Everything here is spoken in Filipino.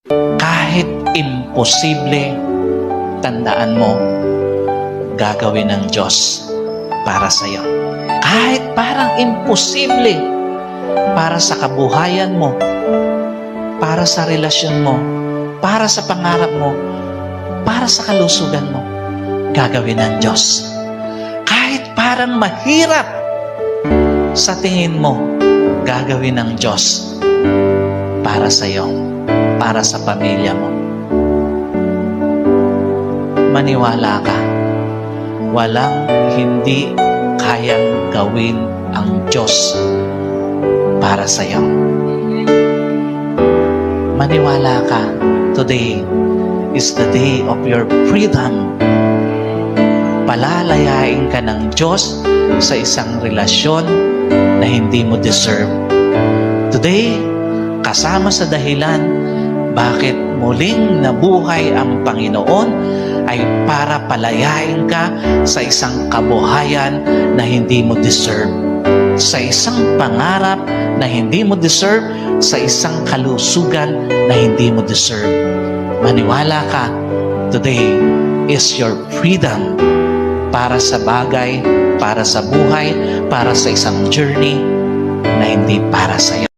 Kahit imposible, tandaan mo, gagawin ng Diyos para sa iyo. Kahit parang imposible para sa kabuhayan mo, para sa relasyon mo, para sa pangarap mo, para sa kalusugan mo, gagawin ng Diyos. Kahit parang mahirap sa tingin mo, gagawin ng Diyos para sa iyo, para sa pamilya mo. Maniwala ka, walang hindi kayang gawin ang Diyos para sa iyo. Maniwala ka, today is the day of your freedom. Palalayain ka ng Diyos sa isang relasyon na hindi mo deserve. Today, kasama sa dahilan bakit muling nabuhay ang Panginoon ay para palayain ka sa isang kabuhayan na hindi mo deserve, sa isang pangarap na hindi mo deserve, sa isang kalusugan na hindi mo deserve. Maniwala ka, today is your freedom para sa bagay, para sa buhay, para sa isang journey na hindi para sa iyo.